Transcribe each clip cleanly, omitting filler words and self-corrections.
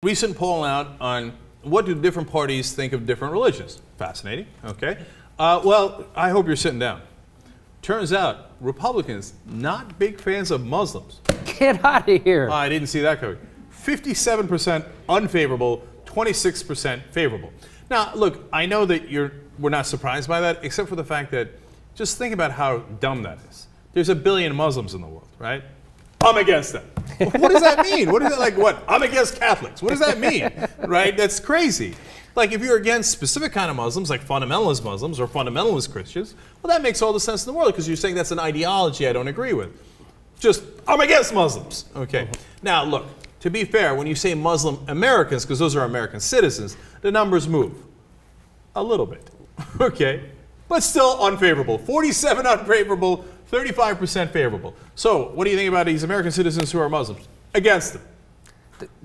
Recent poll out on what do different parties think of different religions. Fascinating, okay. Well, I hope you're sitting down. Turns out, Republicans, not big fans of Muslims. Get out of here. I didn't see that coming. 57% unfavorable, 26% favorable. Now, look, I know that we're not surprised by that, except for the fact that just think about how dumb that is. There's 1 billion Muslims in the world, right? I'm against them. What does that mean? What is it like? What? I'm against Catholics. What does that mean? Right? That's crazy. Like if you're against specific kind of Muslims, like fundamentalist Muslims or fundamentalist Christians, well, that makes all the sense in the world because you're saying that's an ideology I don't agree with. Just, I'm against Muslims. Okay. Now, look, to be fair, when you say Muslim Americans, because those are American citizens, the numbers move a little bit. Okay. But still unfavorable. 47 unfavorable, 35% favorable. So, what do you think about these American citizens who are Muslims? Against them.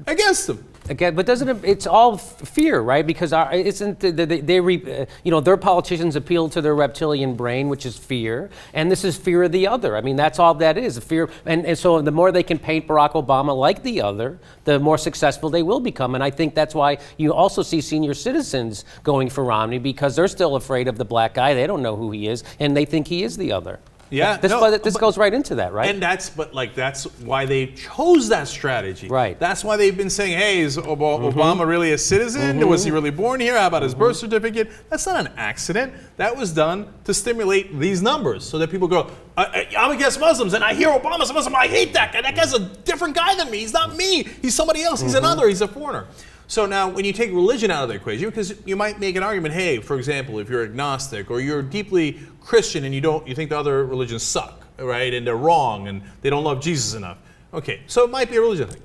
Against them. Again, but doesn't it? It's all fear, right? Because their politicians appeal to their reptilian brain, which is fear, and this is fear of the other. I mean, that's all that is, fear. And so the more they can paint Barack Obama like the other, the more successful they will become. And I think that's why you also see senior citizens going for Romney because they're still afraid of the black guy. They don't know who he is, and they think he is the other. Yeah, this goes right into that, right? And that's why they chose that strategy. Right. That's why they've been saying, hey, is Obama really a citizen? Was he really born here? How about his birth certificate? That's not an accident. That was done to stimulate these numbers so that people go, I'm against Muslims and I hear Obama's a Muslim. I hate that guy. That guy's a different guy than me. He's not me. He's somebody else. He's another. He's a foreigner. So now when you take religion out of the equation, because you might make an argument, hey, for example, if you're agnostic or you're deeply Christian and you think the other religions suck, right, and they're wrong and they don't love Jesus enough. Okay, so it might be a religion thing.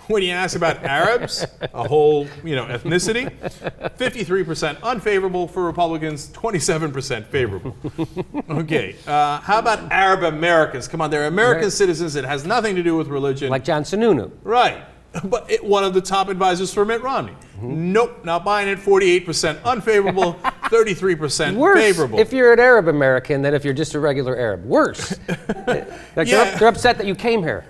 When you ask about Arabs, a whole ethnicity, 53% unfavorable for Republicans, 27% favorable. Okay, how about Arab Americans? Come on, they're American citizens. It has nothing to do with religion. Like John Sununu. Right. But one of the top advisors for Mitt Romney. Nope, not buying it. 48% unfavorable, 33% Worse favorable. If you're an Arab American than if you're just a regular Arab. Worse. They're upset that you came here.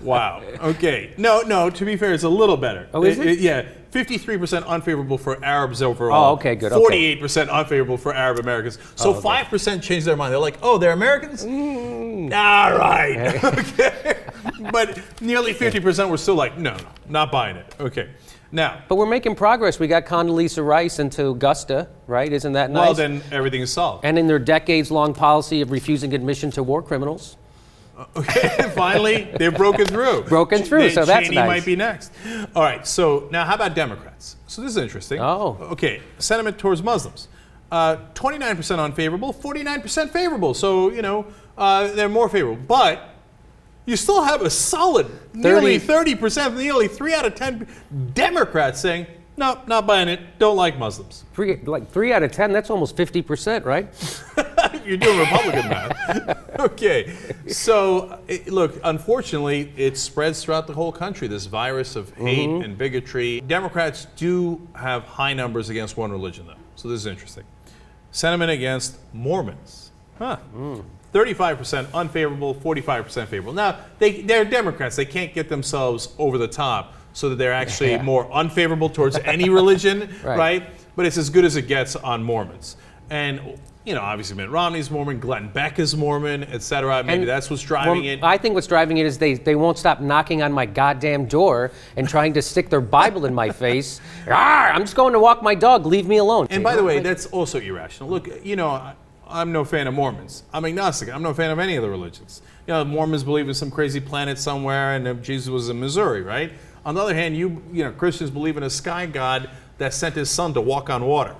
Wow. Okay. No. To be fair, it's a little better. Oh, is it? Yeah. 53% unfavorable for Arabs overall. Oh, okay, good. 48% unfavorable for Arab Americans. So 5% changed their mind. They're like, oh, they're Americans? All right. Okay. But nearly 50% were still like, no, not buying it. Okay. Now. But we're making progress. We got Condoleezza Rice into Augusta, right? Isn't that nice? Well, then everything is solved. And in their decades-long policy of refusing admission to war criminals. Okay, finally, they've broken through. So that's Cheney nice. might be next. All right, so now how about Democrats? So this is interesting. Oh. Okay, sentiment towards Muslims. 29% unfavorable, 49% favorable. So, they're more favorable. But you still have a solid nearly 30%, nearly 3 out of 10 Democrats saying, no, not buying it, don't like Muslims. 3 out of 10, that's almost 50%, right? You're doing Republican math. Okay, so look, unfortunately, it spreads throughout the whole country, this virus of hate and bigotry. Democrats do have high numbers against one religion, though, so this is interesting. Sentiment against Mormons. 35% unfavorable, 45% favorable. Now, they're Democrats. They can't get themselves over the top so that they're actually more unfavorable towards any religion, right? But it's as good as it gets on Mormons. And, obviously Mitt Romney's Mormon, Glenn Beck is Mormon, et cetera. Maybe that's what's driving it. I think what's driving it is they won't stop knocking on my goddamn door and trying to stick their Bible in my face. I'm just going to walk my dog. Leave me alone. And by the way, that's also irrational. Look, I'm no fan of Mormons. I'm agnostic. I'm no fan of any of the religions. Mormons believe in some crazy planet somewhere and Jesus was in Missouri, right? On the other hand, Christians believe in a sky god that sent his son to walk on water.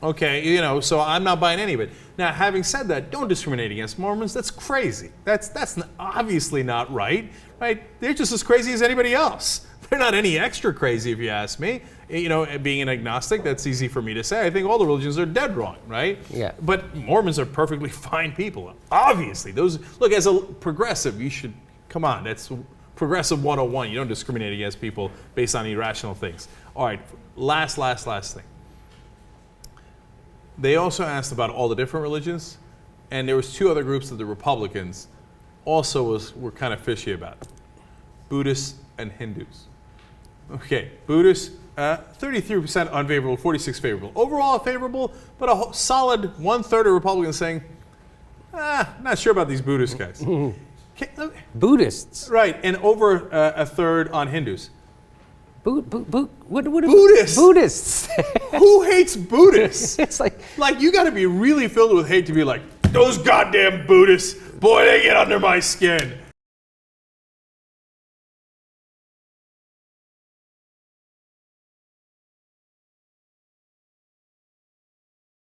Okay, so I'm not buying any of it. Now, having said that, don't discriminate against Mormons. That's crazy. That's obviously not right? They're just as crazy as anybody else. They're not any extra crazy, if you ask me. Being an agnostic, that's easy for me to say. I think all the religions are dead wrong, right? Yeah. But Mormons are perfectly fine people. Obviously, look, as a progressive, you should, come on, that's Progressive 101. You don't discriminate against people based on irrational things. All right, last thing. They also asked about all the different religions, and there was 2 other groups that the Republicans also were kind of fishy about. Buddhists and Hindus. Okay, Buddhists, 33% unfavorable, 46 favorable. Overall favorable, but a solid 1/3 of Republicans saying, not sure about these Buddhist guys. Buddhists. Right, and over a third on Hindus. What Buddhists. Buddhists. Who hates Buddhists? It's like You got to be really filled with hate to be like, those goddamn Buddhists, boy, they get under my skin.